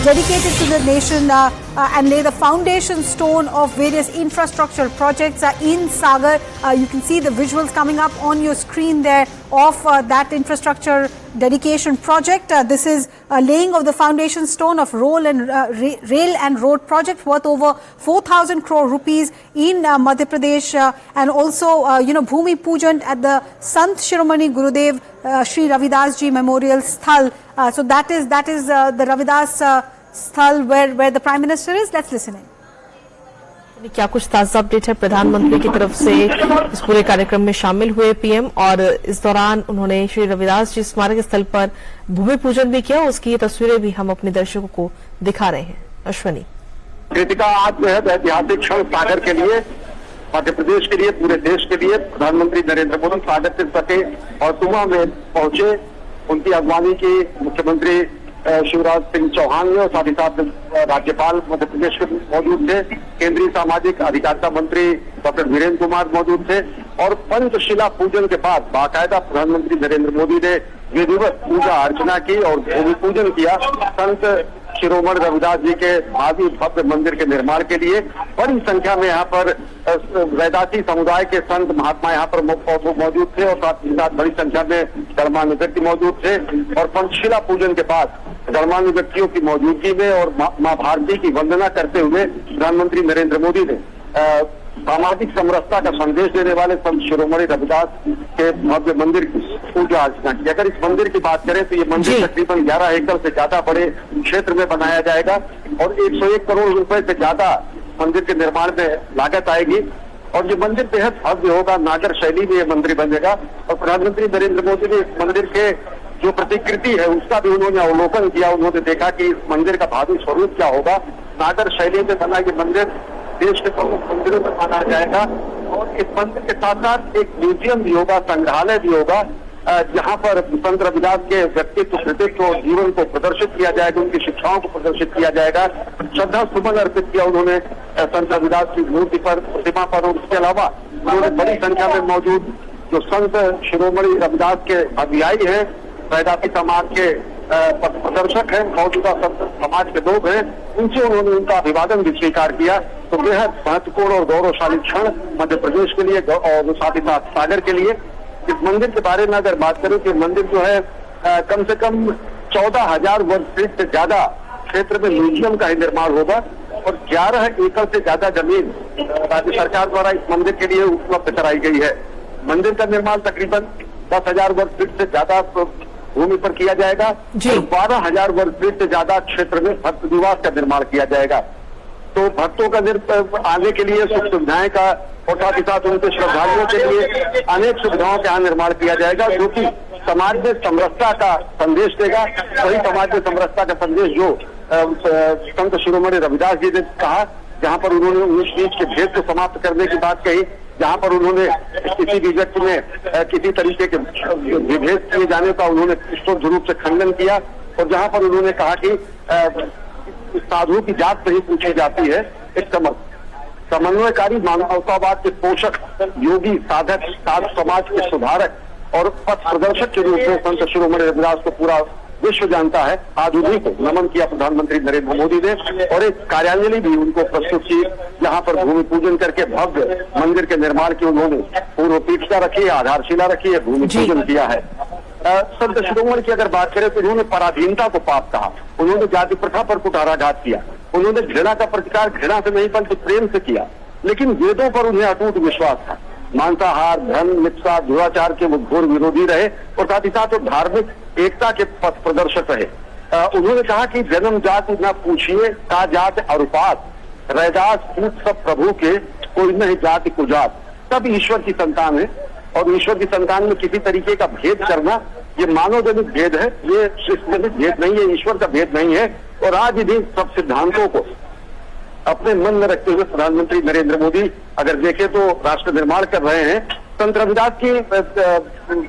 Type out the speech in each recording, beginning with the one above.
dedicated to the nation and lay the foundation stone of various infrastructure projects in Sagar. You can see the visuals coming up on your screen there of that infrastructure dedication project. This is laying of the foundation stone of rail and road project worth over 4,000 crore rupees in Madhya Pradesh, and also Bhumi Pujan at the Sant Shiromani Gurudev Shri Ravidas Ji Memorial Sthal. So that is the Ravidas Sthal where the Prime Minister is. Let's listen in. क्या कुछ ताजा update है प्रधानमंत्री की तरफ से? इस पूरे कार्यक्रम में शामिल हुए पीएम और इस दौरान उन्होंने श्री रविदास जी स्मारक स्थल पर भूमि पूजन भी किया। उसकी तस्वीरें भी हम अपने दर्शकों को दिखा रहे हैं। अश्वनी, कृतिका आज जो है ऐतिहासिक क्षण सागर के लिए, मध्य प्रदेश के लिए, पूरे देश के लिए प्रधानमंत्री नरेंद्र मोदी स्वागत कर सके और सुबह में पहुंचे। उनकी अगवानी की मुख्यमंत्री शिवराज सिंह चौहान ने और साथ ही साथ राज्यपाल मध्य प्रदेश के मौजूद थे, केंद्रीय सामाजिक अधिकारिता मंत्री डॉक्टर वीरेंद्र कुमार मौजूद थे और पंचशिला पूजन के बाद बाकायदा प्रधानमंत्री नरेंद्र मोदी ने विधिवत पूजा अर्चना की और भूमि पूजन किया संत शिरोमणि रविदास जी के भावी भव्य मंदिर के निर्माण के लिए। बड़ी संख्या में यहाँ पर वैदासी समुदाय के संत महात्मा यहाँ पर मौजूद थे और साथ ही साथ बड़ी संख्या में गणमान्य व्यक्ति मौजूद थे और पंचशिला पूजन के बाद गणमान्य व्यक्तियों की मौजूदगी में और माँ भारती की वंदना करते हुए प्रधानमंत्री नरेंद्र मोदी ने सामाजिक समरसता का संदेश देने वाले संत शिरोमणि रविदास के भव्य मंदिर की पूजा अर्चना की। अगर इस मंदिर की बात करें तो ये मंदिर तकरीबन 11 एकड़ से ज्यादा बड़े क्षेत्र में बनाया जाएगा और 101 करोड़ रुपए से ज्यादा मंदिर के निर्माण में लागत आएगी और ये मंदिर बेहद भव्य होगा। नागर शैली में ये मंदिर बनेगा और प्रधानमंत्री नरेंद्र मोदी ने इस मंदिर के जो प्रतिकृति है उसका भी उन्होंने अवलोकन किया। उन्होंने देखा कि इस मंदिर का भावी स्वरूप क्या होगा। नागर शैली में बना ये मंदिर देश के प्रमुख मंदिरों में माना जाएगा और इस मंदिर के साथ साथ एक म्यूजियम भी होगा, संग्रहालय भी होगा, जहाँ पर संत रविदास के व्यक्तित्व, कृतित्व और जीवन को प्रदर्शित किया जाएगा, उनकी शिक्षाओं को प्रदर्शित किया जाएगा। श्रद्धा सुमन अर्पित किया उन्होंने संत रविदास की मूर्ति पर, प्रतिमा पर और उसके अलावा उन्होंने बड़ी संख्या में मौजूद जो संत शिरोमणि रविदास के अनुयायी हैं, वैदासी समाज के प्रदर्शक हैं, मौजूदा समाज के लोग हैं, उनसे उन्होंने उनका अभिवादन भी स्वीकार किया। तो बेहद महत्वपूर्ण और गौरवशाली क्षण मध्य प्रदेश के लिए और साथ ही साथ सागर के लिए। इस मंदिर के बारे में अगर बात करें तो मंदिर जो है कम से कम 14,000 वर्ग फीट से ज्यादा क्षेत्र में म्यूजियम का ही निर्माण होगा और 11 एकड़ से ज्यादा जमीन राज्य सरकार द्वारा इस मंदिर के लिए उपलब्ध कराई गई है। मंदिर का निर्माण तकरीबन 10,000 वर्ग फीट से ज्यादा भूमि पर किया जाएगा और 12,000 वर्ग फीट से ज्यादा क्षेत्र में भक्त निवास का निर्माण किया जाएगा। तो भक्तों का आने के लिए सुख सुविधाएं का और साथ ही साथ उनके श्रद्धालुओं के लिए अनेक सुविधाओं का निर्माण किया जाएगा जो कि समाज में समरसता का संदेश देगा। वही समाज में समरसता का संदेश जो संत शिरोमणि रविदास जी ने कहा, जहाँ पर उन्होंने 19 के भेद को समाप्त करने की बात कही, जहाँ पर उन्होंने किसी भी व्यक्ति में किसी तरीके के विभेद किए जाने का उन्होंने स्पष्ट रूप से खंडन किया और जहाँ पर उन्होंने कहा कि साधु की जात नहीं पूछी जाती है, एक समन्वयकारी मानवतावाद के पोषक, योगी, साधक, साध समाज के सुधारक और पथ प्रदर्शक के रूप में संत शिरोमणि रविदास को पूरा विश्व जानता है। आज उन्हीं को नमन किया प्रधानमंत्री नरेंद्र मोदी ने और एक कार्यांजलि भी उनको प्रस्तुत की, जहां पर भूमि पूजन करके भव्य मंदिर के निर्माण की उन्होंने पूर्व पीठिका रखी है, आधारशिला रखी है, भूमि पूजन किया है। संत शिरोमणि की अगर बात करें तो उन्होंने पराधीनता को पाप कहा, उन्होंने जाति प्रथा पर कुठाराघात किया, उन्होंने घृणा का प्रतिकार घृणा से नहीं बल्कि प्रेम से किया, लेकिन वेदों पर उन्हें अटूट विश्वास था। मांसाहार, धन, मिथ्या, दुराचार के वो घोर विरोधी रहे और साथ ही साथ वो धार्मिक एकता के पथ प्रदर्शक रहे। उन्होंने कहा कि जन्म जाति न पूछिए का जात अरुपात, रैदास पूत सब प्रभु के कोई नहीं जाति कुजात। सब ईश्वर की संतान है और ईश्वर की संतान में किसी तरीके का भेद करना ये मानव जनित भेद है, ये सृष्टि जनित भेद नहीं है, ईश्वर का भेद नहीं है। और आज भी सब सिद्धांतों को अपने मन में रखते हुए प्रधानमंत्री नरेंद्र मोदी अगर देखें तो राष्ट्र निर्माण कर रहे हैं। संत रविदास की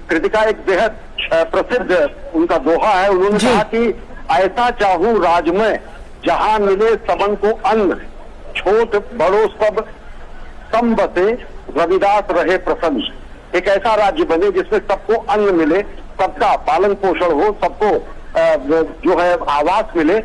कृतिका एक बेहद प्रसिद्ध उनका दोहा है। उन्होंने कहा कि ऐसा चाहूं राजमय जहां मिले सबन को अन्न, छोट बड़ो सब सम बसे रविदास रहे प्रसन्न। एक ऐसा राज्य बने जिसमें सबको अन्न मिले, सबका पालन पोषण हो, सबको जो है आवास मिले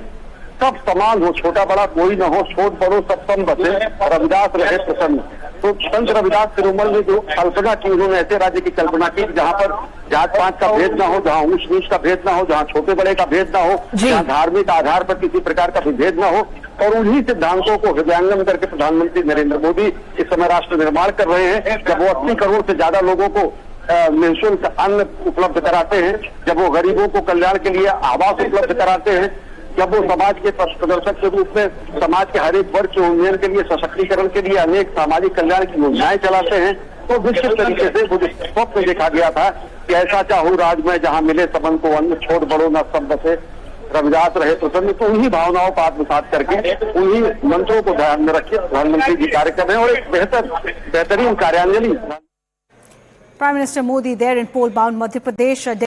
सब समान हो, छोटा बड़ा कोई न हो, छोट बड़ो सब सम बसे, रविदास रहे प्रसन्न। तो संत रविदास शिरोमणि ने जो कल्पना की, उन्होंने ऐसे राज्य की कल्पना की जहाँ पर जात पात का भेद ना हो, जहाँ ऊंच नीच का भेद ना हो, जहाँ छोटे बड़े का भेद ना हो, जहाँ धार्मिक आधार पर किसी प्रकार का भेद ना हो। और उन्हीं सिद्धांतों को हृदयंगम करके प्रधानमंत्री नरेंद्र मोदी इस समय राष्ट्र निर्माण कर रहे हैं। जब वो 80 करोड़ से ज्यादा लोगों को निःशुल्क अन्न उपलब्ध कराते हैं, जब वो गरीबों को कल्याण के लिए आवास उपलब्ध कराते हैं, जब वो समाज के प्रदर्शक के रूप में समाज के हर एक वर्ग के उन्नयन के लिए, सशक्तिकरण के लिए अनेक सामाजिक कल्याण की योजनाएं चलाते हैं, तो निश्चित तरीके से वो स्वप्न देखा गया था कि ऐसा चाहूं राज में जहां मिले सबन को अन्न, छोट बड़ो न सब बसे, रविदास रहे प्रसन्न। तो उन्हीं भावनाओं को आत्मसात करके, उन्हीं मंत्रों को ध्यान में रखे प्रधानमंत्री जी कार्य कर रहे हैं और एक बेहतरीन कार्यान्वयन। Prime Minister Modi there in poll-bound Madhya Pradesh.